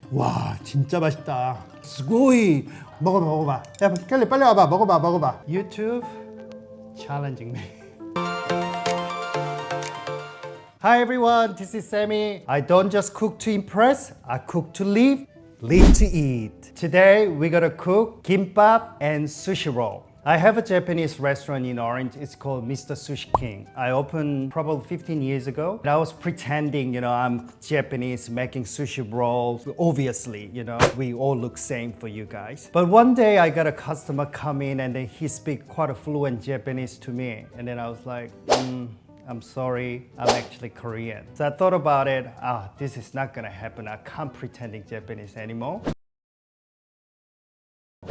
와 진짜 맛있다. 스고이. 먹어봐. 야 켈리 빨리 와봐. 먹어봐. YouTube challenging me. Hi everyone, this is Sammy. I don't just cook to impress, I cook to live to eat. Today we're gonna cook kimbap and sushi roll. I have a Japanese restaurant in Orange. It's called Mr. Sushi King. I opened probably 15 years ago. And I was pretending, I'm Japanese making sushi rolls. Obviously, we all look same for you guys. But one day I got a customer come in and then he speak quite a fluent Japanese to me. And then I was like, I'm sorry, I'm actually Korean. So I thought about it, this is not gonna happen. I can't pretending Japanese anymore.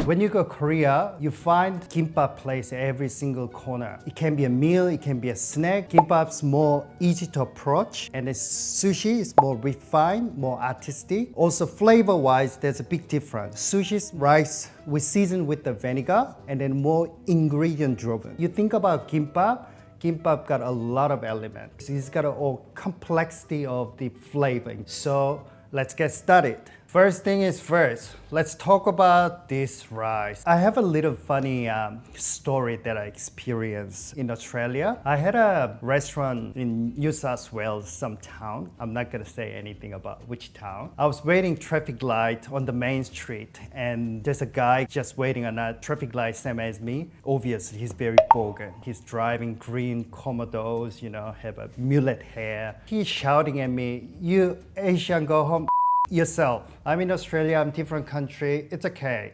When you go to Korea, you find kimbap place every single corner. It can be a meal, it can be a snack. Kimbap's more easy to approach, and the sushi is more refined, more artistic. Also flavor-wise, there's a big difference. Sushi's rice we season with the vinegar and then more ingredient driven. You think about kimbap got a lot of elements. It's got all complexity of the flavoring. So let's get started. First thing is first, let's talk about this rice. I have a little funny story that I experienced in Australia. I had a restaurant in New South Wales, some town. I'm not gonna say anything about which town. I was waiting traffic light on the main street and there's a guy just waiting on a traffic light same as me. Obviously, he's very bogan. He's driving green Commodores, have a mullet hair. He's shouting at me, "You Asian, go home yourself. I'm in Australia, I'm different country, it's okay,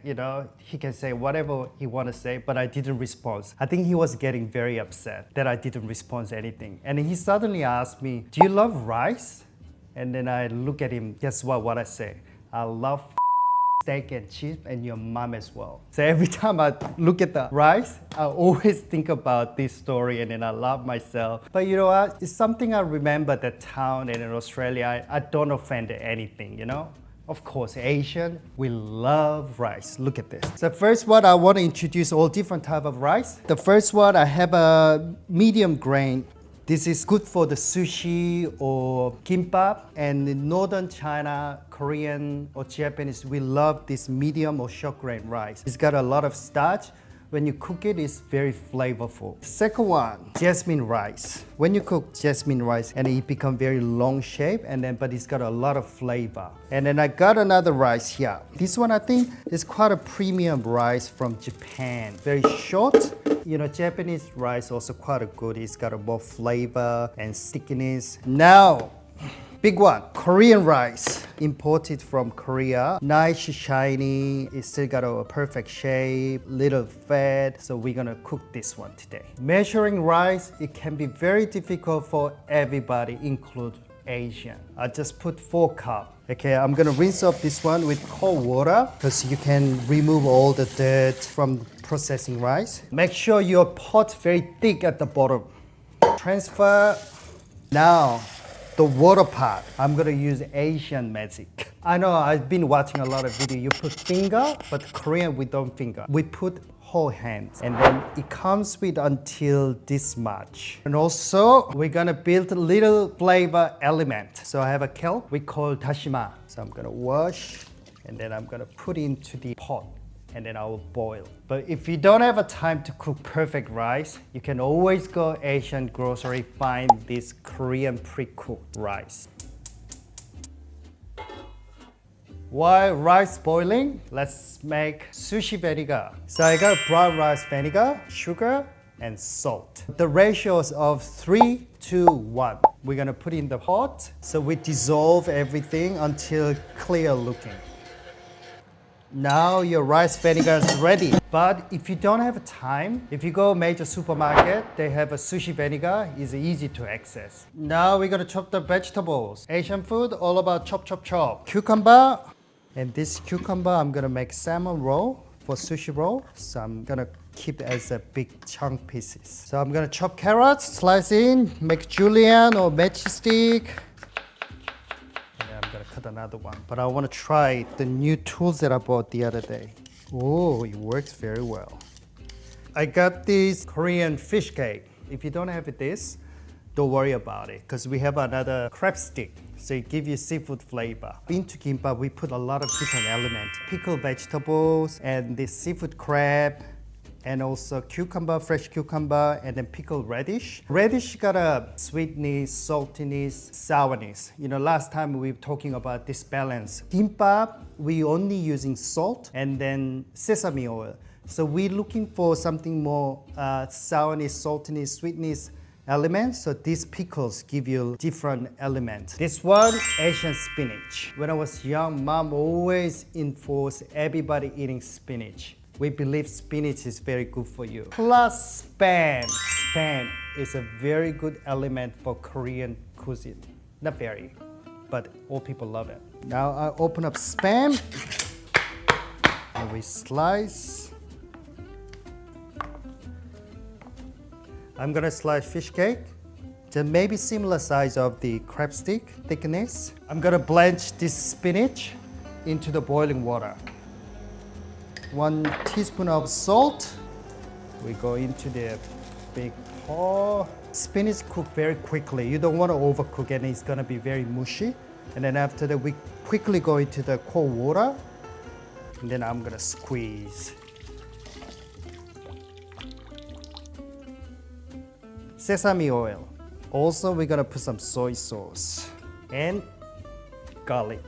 he can say whatever he want to say, but I didn't respond. I think he was getting very upset that I didn't respond to anything. And he suddenly asked me, "Do you love rice?" And then I look at him, guess what I say? "I love steak and cheese and your mom as well." So every time I look at the rice, I always think about this story and then I love myself. But you know what? It's something I remember that town and in Australia, I don't offend anything, Of course, Asian, we love rice. Look at this. So first one, I want to introduce all different type of rice. The first one, I have a medium grain. This is good for the sushi or kimbap. And in northern China, Korean or Japanese, we love this medium or short grain rice. It's got a lot of starch. When you cook it, it's very flavorful. Second one, jasmine rice. When you cook jasmine rice, and it becomes very long shape, but it's got a lot of flavor. And then I got another rice here. This one I think is quite a premium rice from Japan. Very short. Japanese rice also quite good. It's got a more flavor and stickiness. Now, big one, Korean rice, imported from Korea. Nice, shiny, it's still got a perfect shape, little fat, so we're gonna cook this one today. Measuring rice, it can be very difficult for everybody, include Asian. I just put 4 cups. Okay, I'm gonna rinse off this one with cold water because you can remove all the dirt from processing rice. Make sure your pot very thick at the bottom. Transfer. Now, the water part, I'm gonna use Asian magic. I know I've been watching a lot of video. You put finger, but Korean we don't finger. We put whole hands, and then it comes with until this much. And also, we're gonna build a little flavor element. So I have a kelp we call dashima. So I'm gonna wash, and then I'm gonna put into the pot. And then I will boil. But if you don't have a time to cook perfect rice, you can always go Asian grocery, find this Korean pre-cooked rice. While rice boiling, let's make sushi vinegar. So I got brown rice vinegar, sugar, and salt. The ratios of 3 to 1. We're gonna put in the pot. So we dissolve everything until clear looking. Now your rice vinegar is ready. But if you don't have time, if you go major supermarket, they have a sushi vinegar, it's easy to access. Now we're gonna chop the vegetables. Asian food, all about chop, chop, chop. Cucumber, and this cucumber, I'm gonna make salmon roll for sushi roll. So I'm gonna keep it as a big chunk pieces. So I'm gonna chop carrots, slice in, make julienne or matchstick. Cut another one, but I want to try the new tools that I bought the other day. Oh, it works very well. I got this Korean fish cake. If you don't have this, don't worry about it because we have another crab stick. So it gives you seafood flavor. Into kimbap, we put a lot of different elements. Pickled vegetables and this seafood crab and also cucumber, fresh cucumber, and then pickled radish. Radish got a sweetness, saltiness, sourness. You know, last time we were talking about this balance. Kimbap, we only using salt and then sesame oil. So we're looking for something more sourness, saltiness, sweetness elements. So these pickles give you different elements. This one, Asian spinach. When I was young, mom always enforced everybody eating spinach. We believe spinach is very good for you. Plus spam. Spam is a very good element for Korean cuisine. Not very, but all people love it. Now I open up spam and we slice. I'm gonna slice fish cake. To maybe similar size of the crab stick thickness. I'm gonna blanch this spinach into the boiling water. 1 teaspoon of salt. We go into the big pot. Spinach cook very quickly. You don't want to overcook and it's gonna be very mushy. And then after that, we quickly go into the cold water. And then I'm gonna squeeze. Sesame oil. Also, we're gonna put some soy sauce and garlic.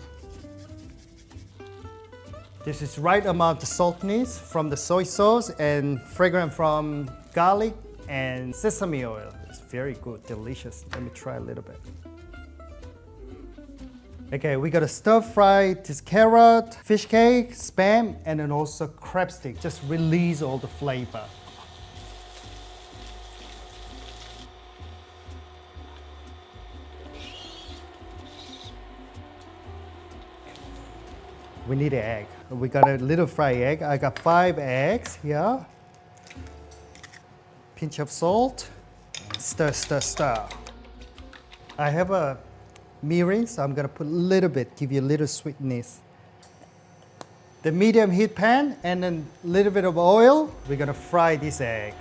This is right amount of saltiness from the soy sauce and fragrance from garlic and sesame oil. It's very good, delicious. Let me try a little bit. Okay, we gotta stir fry this carrot, fish cake, spam, and then also crab stick. Just release all the flavor. We need an egg. We got a little fried egg. I got 5 eggs here. Pinch of salt. Stir, stir, stir. I have a mirin, so I'm gonna put a little bit, give you a little sweetness. The medium heat pan and then a little bit of oil. We're gonna fry this egg.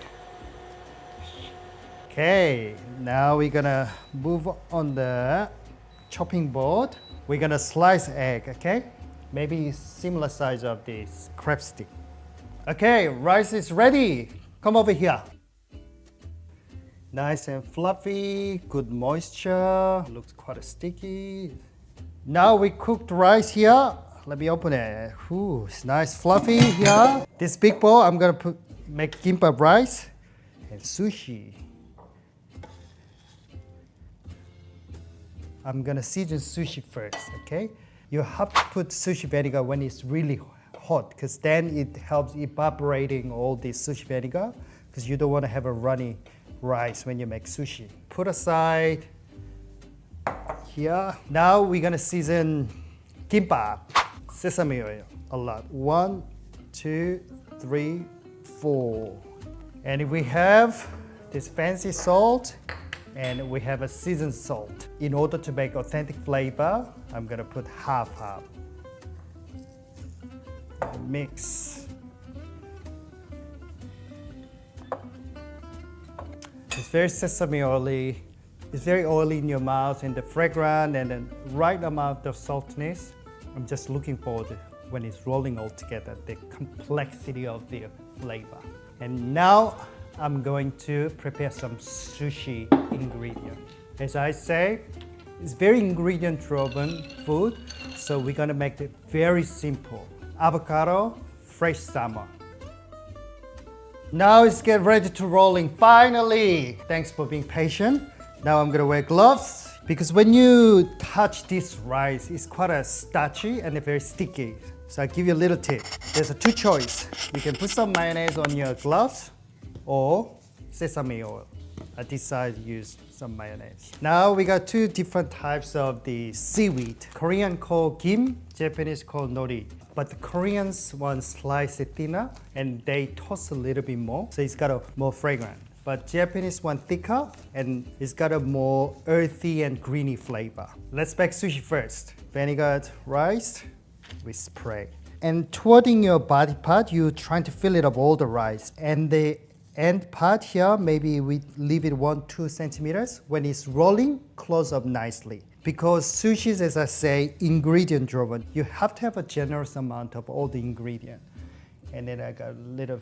Okay, now we're gonna move on the chopping board. We're gonna slice egg, okay? Maybe similar size of this crab stick. Okay, rice is ready. Come over here. Nice and fluffy, good moisture. Looks quite sticky. Now we cooked rice here. Let me open it. Ooh, it's nice fluffy here. This big bowl, I'm gonna make kimbap rice and sushi. I'm gonna season sushi first, okay? You have to put sushi vinegar when it's really hot because then it helps evaporating all this sushi vinegar because you don't want to have a runny rice when you make sushi. Put aside here. Now we're gonna season kimbap. Sesame oil, a lot. 1, 2, 3, 4. And we have this fancy salt and we have a seasoned salt. In order to make authentic flavor, I'm gonna put half. Mix. It's very sesame oily. It's very oily in your mouth and the fragrance and the right amount of saltiness. I'm just looking forward to when it's rolling all together, the complexity of the flavor. And now I'm going to prepare some sushi ingredient. As I say, it's very ingredient-driven food, so we're gonna make it very simple. Avocado, fresh salmon. Now it's get ready to rolling, finally! Thanks for being patient. Now I'm gonna wear gloves, because when you touch this rice, it's quite a starchy and very sticky. So I'll give you a little tip. There's a 2 choice. You can put some mayonnaise on your gloves, or sesame oil. I decided to use some mayonnaise. Now we got 2 different types of the seaweed. Korean called kim, Japanese called nori. But the Koreans want slice it thinner and they toss a little bit more, so it's got a more fragrant. But Japanese one thicker and it's got a more earthy and greeny flavor. Let's make sushi first. Vinegar rice, we spray. And towarding your body part, you're trying to fill it up all the rice. And the end part here, maybe we leave it 1-2 centimeters. When it's rolling, close up nicely. Because sushi is, as I say, ingredient driven. You have to have a generous amount of all the ingredient. And then I got a little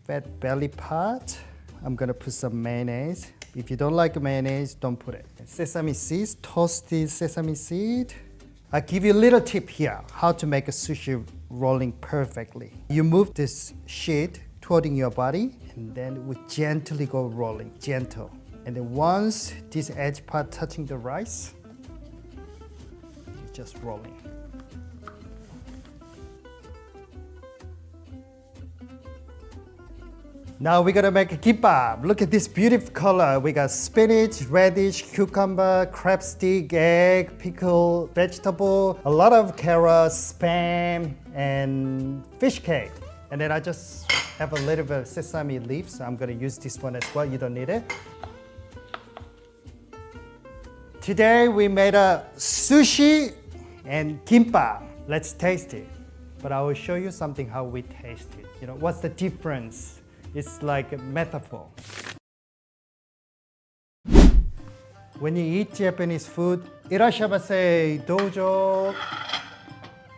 fat belly part. I'm gonna put some mayonnaise. If you don't like mayonnaise, don't put it. Sesame seeds, toasted sesame seed. I'll give you a little tip here, how to make a sushi rolling perfectly. You move this sheet toward your body, and then we gently go rolling, gentle. And then once this edge part touching the rice, you're just rolling. Now we're gonna make a kimbap. Look at this beautiful color. We got spinach, radish, cucumber, crab stick, egg, pickle, vegetable, a lot of carrots, spam, and fish cake. And then I just have a little bit of sesame leaves. So I'm gonna use this one as well. You don't need it. Today we made a sushi and kimbap. Let's taste it. But I will show you something how we taste it. You know, what's the difference? It's like a metaphor. When you eat Japanese food, irashaimase, dojo.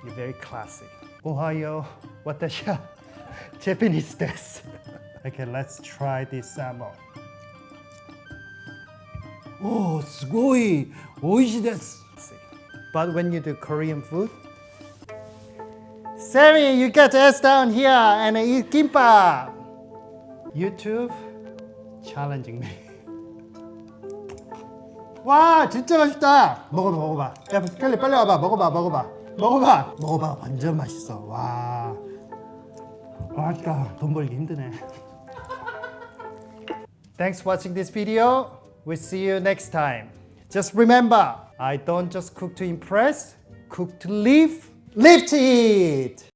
You're very classy. Ohayo, watashi wa Japanese desu. Okay, let's try this salmon. Oh, すごい美味しいです. But when you do Korean food, Sammy, you get your ass down here and eat kimbap. YouTube challenging me. 와, 진짜 맛있다. 먹어봐. 야, 빨리 와봐. 먹어봐. 완전 맛있어. 와, 맛있다. 돈 벌기 힘드네. Thanks for watching this video. We'll see you next time. Just remember, I don't just cook to impress, cook to live, live to eat.